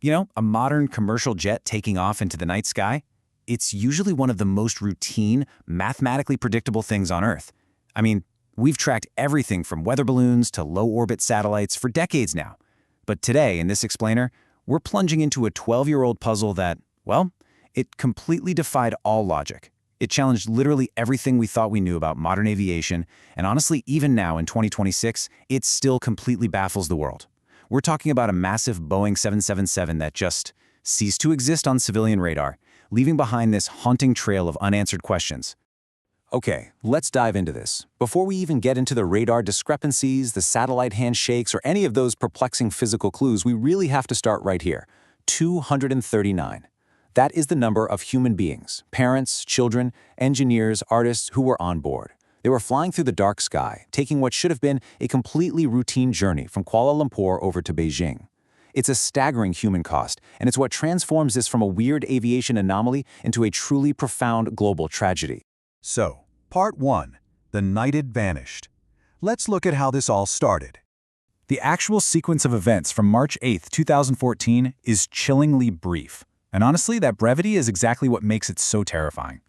A modern commercial jet taking off into the night sky? It's usually one of the most routine, mathematically predictable things on Earth. I mean, we've tracked everything from weather balloons to low-orbit satellites for decades now. But today, in this explainer, we're plunging into a 12-year-old puzzle that, well, it completely defied all logic. It challenged literally everything we thought we knew about modern aviation, and honestly, even now in 2026, it still completely baffles the world. We're talking about a massive Boeing 777 that just ceased to exist on civilian radar, leaving behind this haunting trail of unanswered questions. Okay, let's dive into this. Before we even get into the radar discrepancies, the satellite handshakes, or any of those perplexing physical clues, we really have to start right here. 239. That is the number of human beings, parents, children, engineers, artists who were on board. They were flying through the dark sky, taking what should have been a completely routine journey from Kuala Lumpur over to Beijing. It's a staggering human cost, and it's what transforms this from a weird aviation anomaly into a truly profound global tragedy. So, Part 1. The night it vanished. Let's look at how this all started. The actual sequence of events from March 8, 2014 is chillingly brief. And honestly, that brevity is exactly what makes it so terrifying.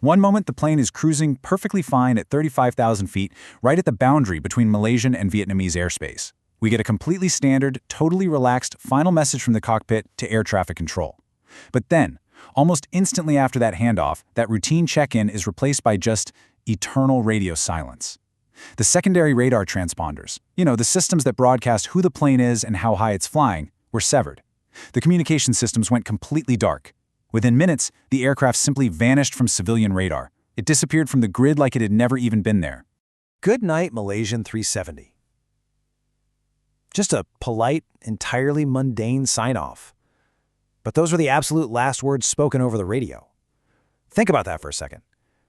One moment, the plane is cruising perfectly fine at 35,000 feet, right at the boundary between Malaysian and Vietnamese airspace. We get a completely standard, totally relaxed final message from the cockpit to air traffic control. But then, almost instantly after that handoff, that routine check-in is replaced by just eternal radio silence. The secondary radar transponders, the systems that broadcast who the plane is and how high it's flying, were severed. The communication systems went completely dark. Within minutes, the aircraft simply vanished from civilian radar. It disappeared from the grid like it had never even been there. Good night, Malaysian 370. Just a polite, entirely mundane sign-off. But those were the absolute last words spoken over the radio. Think about that for a second.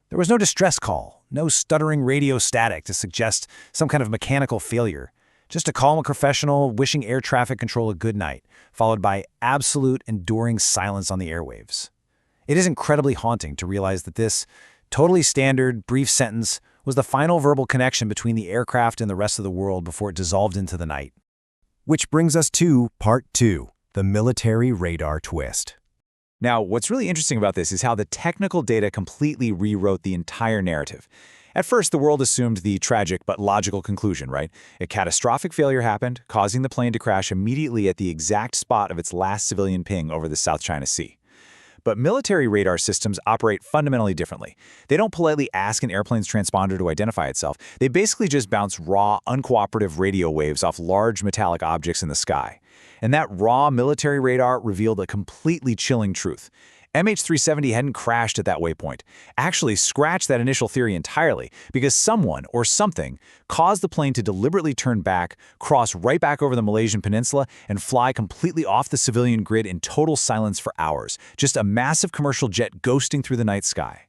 There was no distress call, no stuttering radio static to suggest some kind of mechanical failure. Just a calm professional wishing air traffic control a good night, followed by absolute enduring silence on the airwaves. It is incredibly haunting to realize that this totally standard, brief sentence was the final verbal connection between the aircraft and the rest of the world before it dissolved into the night. Which brings us to Part 2, the military radar twist. Now, what's really interesting about this is how the technical data completely rewrote the entire narrative. At first, the world assumed the tragic but logical conclusion, right? A catastrophic failure happened, causing the plane to crash immediately at the exact spot of its last civilian ping over the South China Sea. But military radar systems operate fundamentally differently. They don't politely ask an airplane's transponder to identify itself. They basically just bounce raw, uncooperative radio waves off large metallic objects in the sky. And that raw military radar revealed a completely chilling truth. MH370 hadn't crashed at that waypoint, actually scratched that initial theory entirely because someone or something caused the plane to deliberately turn back, cross right back over the Malaysian peninsula, and fly completely off the civilian grid in total silence for hours, just a massive commercial jet ghosting through the night sky.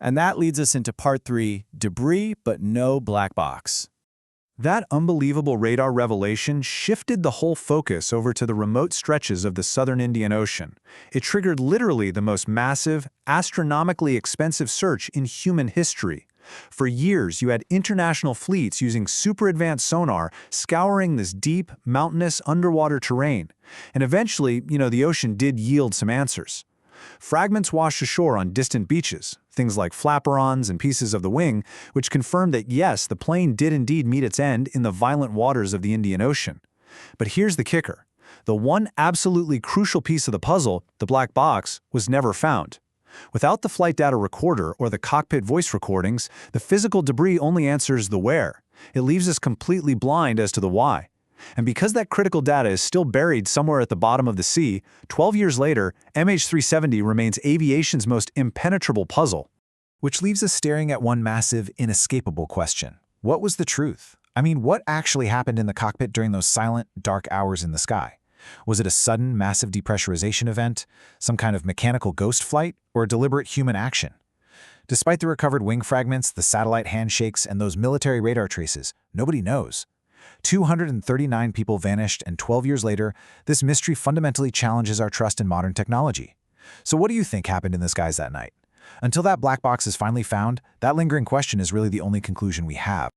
And that leads us into Part 3, debris but no black box. That unbelievable radar revelation shifted the whole focus over to the remote stretches of the southern Indian Ocean. It triggered literally the most massive, astronomically expensive search in human history. For years, you had international fleets using super advanced sonar scouring this deep, mountainous underwater terrain. And eventually, the ocean did yield some answers. Fragments washed ashore on distant beaches, things like flaperons and pieces of the wing, which confirmed that yes, the plane did indeed meet its end in the violent waters of the Indian Ocean. But here's the kicker. The one absolutely crucial piece of the puzzle, the black box, was never found. Without the flight data recorder or the cockpit voice recordings, the physical debris only answers the where. It leaves us completely blind as to the why. And because that critical data is still buried somewhere at the bottom of the sea, 12 years later, MH370 remains aviation's most impenetrable puzzle. Which leaves us staring at one massive, inescapable question. What was the truth? I mean, what actually happened in the cockpit during those silent, dark hours in the sky? Was it a sudden, massive depressurization event, some kind of mechanical ghost flight, or a deliberate human action? Despite the recovered wing fragments, the satellite handshakes, and those military radar traces, nobody knows. 239 people vanished, and 12 years later, this mystery fundamentally challenges our trust in modern technology. So what do you think happened in the skies that night? Until that black box is finally found, that lingering question is really the only conclusion we have.